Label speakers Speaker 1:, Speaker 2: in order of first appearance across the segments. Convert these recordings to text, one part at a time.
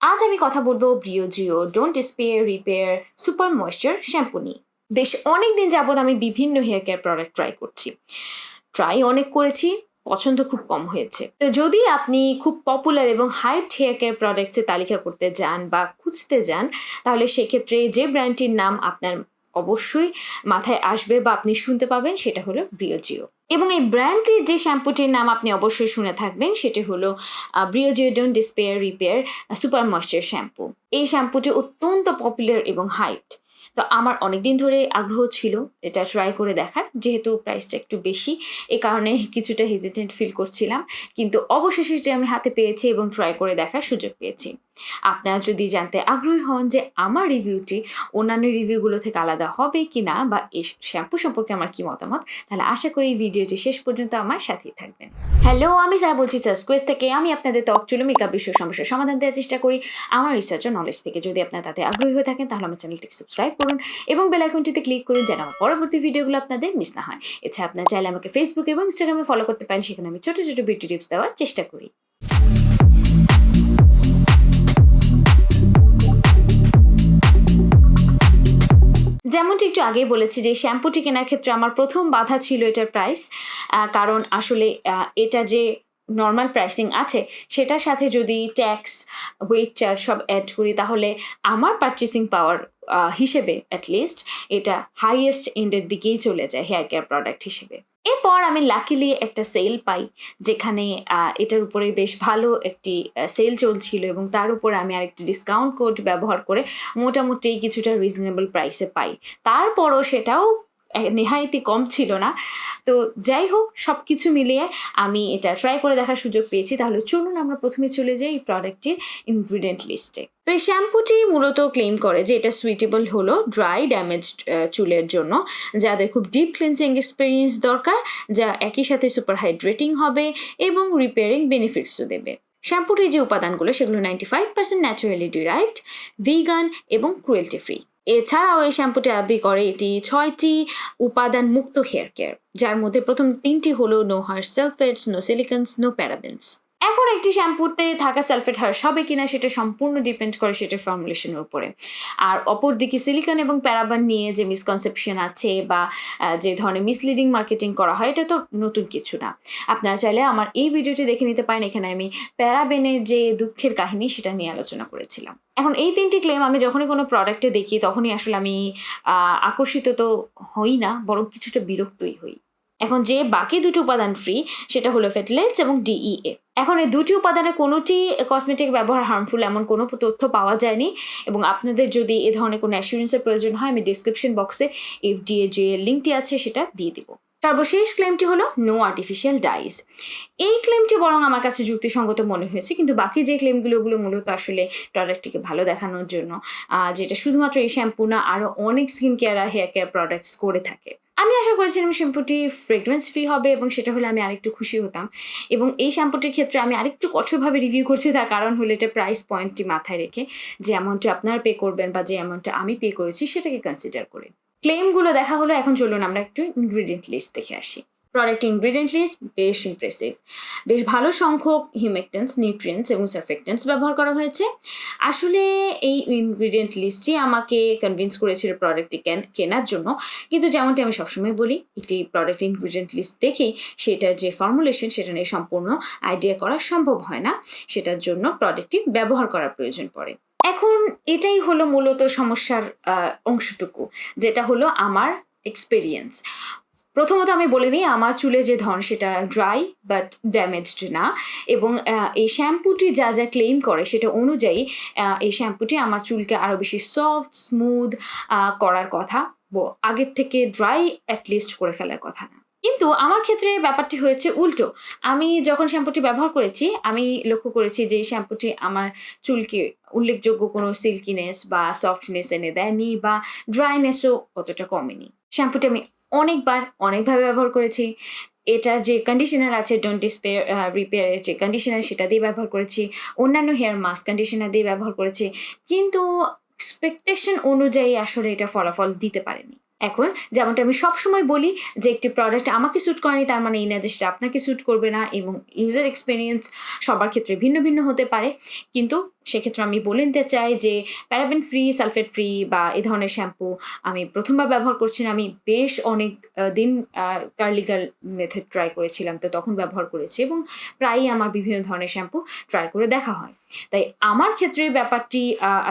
Speaker 1: আজ আমি কথা বলবো Briogeo don't despair repair super moisture shampoo নিয়ে। বেশ অনেকদিন যাবৎ আমি বিভিন্ন হেয়ার কেয়ার প্রোডাক্ট ট্রাই করছি। অনেক করেছি, পছন্দ খুব কম হয়েছে। তো যদি আপনি খুব পপুলার এবং হাইপড হেয়ার কেয়ার প্রোডাক্টসের তালিকা করতে যান বা খুঁজতে যান, তাহলে সেক্ষেত্রে যে ব্র্যান্ডটির নাম আপনার অবশ্যই মাথায় আসবে বা আপনি শুনতে পাবেন সেটা হলো ব্রিওজিও। এবং এই ব্র্যান্ডটির যে শ্যাম্পুটির নাম আপনি অবশ্যই শুনে থাকবেন সেটি হলো Briogeo don't despair repair super moisture shampoo. এই শ্যাম্পুটি অত্যন্ত পপুলার এবং হাইপড। তো আমার অনেকদিন ধরে আগ্রহ ছিল এটা ট্রাই করে দেখার, যেহেতু প্রাইসটা একটু বেশি এ কারণে কিছুটা হেজিটেন্ট ফিল করছিলাম, কিন্তু অবশেষে এটি আমি হাতে পেয়েছি এবং ট্রাই করে দেখার সুযোগ পেয়েছি। আপনারা যদি জানতে আগ্রহী হন যে আমার রিভিউটি অন্যান্য রিভিউগুলো থেকে আলাদা হবে কি না বা এই শ্যাম্পু সম্পর্কে আমার কি মতামত, তাহলে আশা করি এই ভিডিওটি শেষ পর্যন্ত আমার সাথেই থাকবেন। হ্যালো, আমি স্যার বলছি সার্চকুয়েস থেকে। আমি আপনাদের ত্বক চুল মেকআপ বিষয় সমস্যার সমাধান দেওয়ার চেষ্টা করি আমার রিসার্চ ও নলেজ থেকে। যদি আপনারা তাতে আগ্রহী হয়ে থাকেন তাহলে আমার চ্যানেলটিকে সাবস্ক্রাইব করুন এবং বেল আইকনটিতে ক্লিক করুন যেন আমার পরবর্তী ভিডিওগুলো আপনাদের মিস না হয়। এছাড়া আপনারা চাইলে আমাকে ফেসবুক এবং ইনস্টাগ্রামে ফলো করতে পারেন, সেখানে আমি ছোট ছোট বিউটি টিপস দেওয়ার চেষ্টা করি। যেমনটি একটু আগেই বলেছি যে শ্যাম্পুটি কেনার ক্ষেত্রে আমার প্রথম বাধা ছিল এটার প্রাইস। কারণ আসলে এটা যে নর্মাল প্রাইসিং আছে সেটার সাথে যদি ট্যাক্স, ওয়েট চার্জ সব অ্যাড করি তাহলে আমার পারচেসিং পাওয়ার হিসেবে অ্যাটলিস্ট এটা হাইয়েস্ট এন্ডের দিকেই চলে যায় হেয়ার কেয়ার প্রোডাক্ট হিসেবে। এরপর আমি লাকিলি একটা সেল পাই, যেখানে এটার উপরে বেশ ভালো একটি সেল চলছিল এবং তার উপরে আমি আরেকটি ডিসকাউন্ট কোড ব্যবহার করে মোটামুটি কিছুটা রিজনেবল প্রাইসে পাই। তারপরও সেটাও নেহায়েতই কম ছিল না। তো যাই হোক, সব কিছু মিলিয়ে আমি এটা ট্রাই করে দেখার সুযোগ পেয়েছি। তাহলে চলুন আমরা প্রথমে চলে যাই এই প্রোডাক্টটির ইনগ্রিডিয়েন্ট লিস্টে। তো এই শ্যাম্পুটি মূলত ক্লেম করে যে এটা সুইটেবল হলো ড্রাই ড্যামেজড চুলের জন্য, যাদের খুব ডিপ ক্লিনজিং এক্সপিরিয়েন্স দরকার, যা একই সাথে সুপার হাইড্রেটিং হবে এবং রিপেয়ারিং বেনিফিটসও দেবে। শ্যাম্পুটির যে উপাদানগুলো সেগুলো 95% ন্যাচারালি ডিরাইভড, ভিগান এবং ক্রুয়েলটি ফ্রি। এছাড়াও এই শ্যাম্পুটি দাবি করে এটি 6টি উপাদান মুক্ত হেয়ার কেয়ার, যার মধ্যে প্রথম 3টি হলো no Harsh সালফেটস, no সিলিকনস, no parabens. এখন একটি শ্যাম্পুতে থাকা সালফেট হার্শ হবে কিনা সেটা সম্পূর্ণ ডিপেন্ড করে সেটার ফর্মুলেশনের উপরে। আর অপরদিকে সিলিকন এবং প্যারাবেন নিয়ে যে মিসকনসেপশন আছে বা যে ধরনের মিসলিডিং মার্কেটিং করা হয়, এটা তো নতুন কিছু না। আপনারা চাইলে আমার এই ভিডিওটি দেখে নিতে পারেন, এখানে আমি প্যারাবেনের যে দুঃখের কাহিনী সেটা নিয়ে আলোচনা করেছিলাম। এখন এই 3টি ক্লেম আমি যখনই কোনো প্রোডাক্টে দেখি তখনই আসলে আমি আকর্ষিত তো হই না, বরং কিছুটা বিরক্তই হই। এখন যে বাকি দুটো উপাদান ফ্রি সেটা হলো ফেটলেটস এবং ডিইএ। এখন এই দুটি উপাদানের কোনোটি কসমেটিক ব্যবহার হার্মফুল এমন কোনো তথ্য পাওয়া যায়নি, এবং আপনাদের যদি এ ধরনের কোনো অ্যাসুরেন্সের প্রয়োজন হয় আমি ডিসক্রিপশন বক্সে এফডিএ যে লিঙ্কটি আছে সেটা দিয়ে দিব। সর্বশেষ ক্লেমটি হলো নো আর্টিফিশিয়াল ডাইস। এই ক্লেমটি বরং আমার কাছে যুক্তিসঙ্গত মনে হয়েছে, কিন্তু বাকি যে ক্লেমগুলো ওগুলো মূলত আসলে প্রোডাক্টটিকে ভালো দেখানোর জন্য, যেটা শুধুমাত্র এই শ্যাম্পু না আরও অনেক স্কিন কেয়ার আর হেয়ার কেয়ার প্রোডাক্টস করে থাকে। আমি আশা করেছিলাম শ্যাম্পুটি ফ্রেগরেন্স ফ্রি হবে এবং সেটা হলে আমি আরেকটু খুশি হতাম। এবং এই শ্যাম্পুটির ক্ষেত্রে আমি আরেকটু কঠোরভাবে রিভিউ করছি, তার কারণ হলো এটা প্রাইস পয়েন্টটি মাথায় রেখে, যে অ্যামাউন্টটা আপনারা পে করবেন বা যে অ্যামাউন্টটা আমি পে করেছি সেটাকে কনসিডার করে। ক্লেমগুলো দেখা হলো, এখন চলুন আমরা একটু ইনগ্রিডিয়েন্ট লিস্ট দেখে আসি। প্রোডাক্ট ইনগ্রিডিয়েন্ট লিস্ট বেশ ইমপ্রেসিভ। বেশ ভালো সংখ্যক হিউমেকটেন্স, নিউট্রিয়েন্টস এবং সারফেক্টেন্টস ব্যবহার করা হয়েছে। আসলে এই ইনগ্রিডিয়েন্ট লিস্টটি আমাকে কনভিন্স করেছিল প্রোডাক্টটি কেনার জন্য, কিন্তু যেমনটি আমি সবসময় বলি, একটি প্রোডাক্ট ইনগ্রিডিয়েন্ট লিস্ট দেখেই সেটার যে ফর্মুলেশন সেটা নিয়ে সম্পূর্ণ আইডিয়া করা সম্ভব হয় না। সেটার জন্য প্রোডাক্টটি ব্যবহার করার প্রয়োজন পড়ে। এখন এটাই হলো মূলত সমস্যার অংশটুকু, যেটা হলো আমার এক্সপেরিয়েন্স। প্রথমত আমি বলে নিই, আমার চুলে যে ধরন সেটা ড্রাই বাট ড্যামেজড না, এবং এই শ্যাম্পুটি যা যা ক্লেম করে সেটা অনুযায়ী এই শ্যাম্পুটি আমার চুলকে আরও বেশি সফট স্মুথ করার কথা, আগের থেকে ড্রাই অ্যাটলিস্ট করে ফেলার কথা না। কিন্তু আমার ক্ষেত্রে ব্যাপারটি হয়েছে উল্টো। আমি যখন শ্যাম্পুটি ব্যবহার করেছি আমি লক্ষ্য করেছি যে এই শ্যাম্পুটি আমার চুলকে উল্লেখযোগ্য কোনো সিল্কিনেস বা সফটনেস এনে দেয়নি বা ড্রাইনেসও অতটা কমেনি। শ্যাম্পুটি আমি অনেকভাবে ব্যবহার করেছি। এটার যে কন্ডিশনার আছে ডোন্ট ডিসপেয়ার রিপেয়ারের যে কন্ডিশনার সেটা দিয়ে ব্যবহার করেছি, অন্যান্য হেয়ার মাস্ক কন্ডিশনার দিয়ে ব্যবহার করেছি, কিন্তু এক্সপেকটেশন অনুযায়ী আসলে এটা ফলাফল দিতে পারেনি। এখন যেমনটা আমি সবসময় বলি যে একটি প্রোডাক্ট আমাকে স্যুট করেনি তার মানে এই না যে সেটা আপনাকে স্যুট করবে না, এবং ইউজার এক্সপিরিয়েন্স সবার ক্ষেত্রে ভিন্ন ভিন্ন হতে পারে। কিন্তু সেক্ষেত্রে আমি বলে নিতে চাই যে প্যারাবেন ফ্রি, সালফেট ফ্রি বা এ ধরনের শ্যাম্পু আমি প্রথমবার ব্যবহার করছি না। আমি বেশ অনেক দিন কার্লিকার মেথড ট্রাই করেছিলাম, তো তখন ব্যবহার করেছি এবং প্রায়ই আমার বিভিন্ন ধরনের শ্যাম্পু ট্রাই করে দেখা হয়। তাই আমার ক্ষেত্রে ব্যাপারটি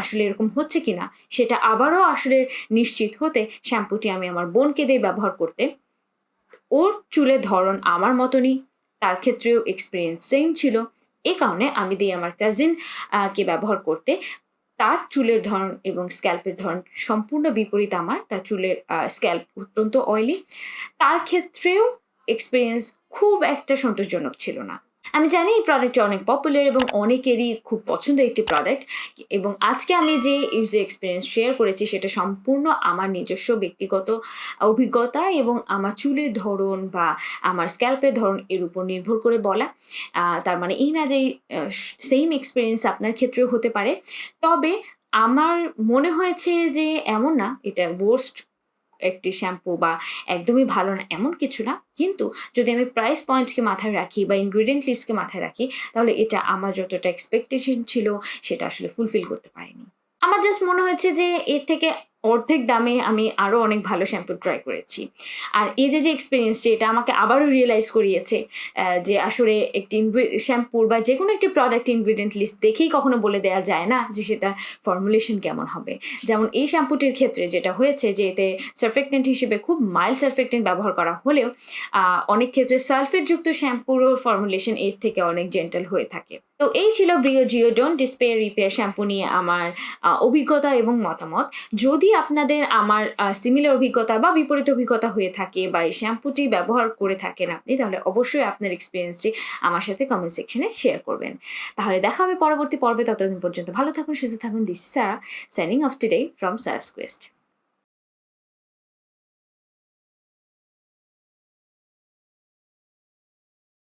Speaker 1: আসলে এরকম হচ্ছে কিনা সেটা আবারও আসলে নিশ্চিত হতে শ্যাম্পুটি আমি আমার বোনকে দিয়ে ব্যবহার করতে। ওর চুলের ধরন আমার মতনই, তার ক্ষেত্রেও এক্সপিরিয়েন্স সেম ছিল। এ কারণে আমি দিই আমার কাজিন কে ব্যবহার করতে। তার চুলের ধরন এবং স্ক্যাল্পের ধরন সম্পূর্ণ বিপরীত আমার। তার চুলের স্ক্যাল্প অত্যন্ত অয়েলি। তার ক্ষেত্রেও এক্সপেরিয়েন্স খুব একটা সন্তোষজনক ছিল না। আমি জানি এই প্রোডাক্টটা অনেক পপুলার এবং অনেকেরই খুব পছন্দের একটি প্রোডাক্ট, এবং আজকে আমি যে ইউজার এক্সপিরিয়েন্স শেয়ার করেছি সেটা সম্পূর্ণ আমার নিজস্ব ব্যক্তিগত অভিজ্ঞতা এবং আমার চুলের ধরন বা আমার স্ক্যাল্পের ধরন এর উপর নির্ভর করে বলা। তার মানে এই না যে সেম এক্সপিরিয়েন্স আপনার ক্ষেত্রেও হতে পারে। তবে আমার মনে হয়েছে যে এমন না এটা ওয়ার্স্ট একটি শ্যাম্পু বা একদমই ভালো না এমন কিছু না। কিন্তু যদি আমি প্রাইস পয়েন্টসকে মাথায় রাখি বা ইনগ্রিডিয়েন্ট লিস্টকে মাথায় রাখি, তাহলে এটা আমার যতটা এক্সপেকটেশন ছিল সেটা আসলে ফুলফিল করতে পারিনি। আমার জাস্ট মনে হয়েছে যে এর থেকে অর্ধেক দামে আমি আরও অনেক ভালো শ্যাম্পু ট্রাই করেছি। আর এই যে এক্সপেরিয়েন্সটি এটা আমাকে আবারও রিয়েলাইজ করিয়েছে যে আসলে একটি শ্যাম্পুর বা যেকোনো একটি প্রোডাক্ট ইনগ্রিডিয়েন্ট লিস্ট দেখেই কখনো বলে দেওয়া যায় না যে সেটা ফর্মুলেশন কেমন হবে। যেমন এই শ্যাম্পুটির ক্ষেত্রে যেটা হয়েছে যে এতে সারফেক্টেন্ট হিসেবে খুব মাইল্ড সারফেক্টেন্ট ব্যবহার করা হলেও অনেক ক্ষেত্রে সালফেটযুক্ত শ্যাম্পুরও ফর্মুলেশন এর থেকে অনেক জেন্টাল হয়ে থাকে। তো এই ছিল ব্রিওজিও ডোন্ট ডিসপেয়ার রিপেয়ার শ্যাম্পু নিয়ে আমার অভিজ্ঞতা এবং মতামত। যদি আপনাদের আমার সিমিলার অভিজ্ঞতা বা বিপরীত অভিজ্ঞতা হয়ে থাকে বা এই শ্যাম্পুটি ব্যবহার করে থাকেন আপনি, তাহলে অবশ্যই আপনার এক্সপিরিয়েন্সটি আমার সাথে কমেন্ট সেকশনে শেয়ার করবেন। তাহলে দেখা হবে পরবর্তী পর্বে। ততদিন পর্যন্ত ভালো থাকুন, সুস্থ থাকুন। This is Sara signing off today from Sara's Quest.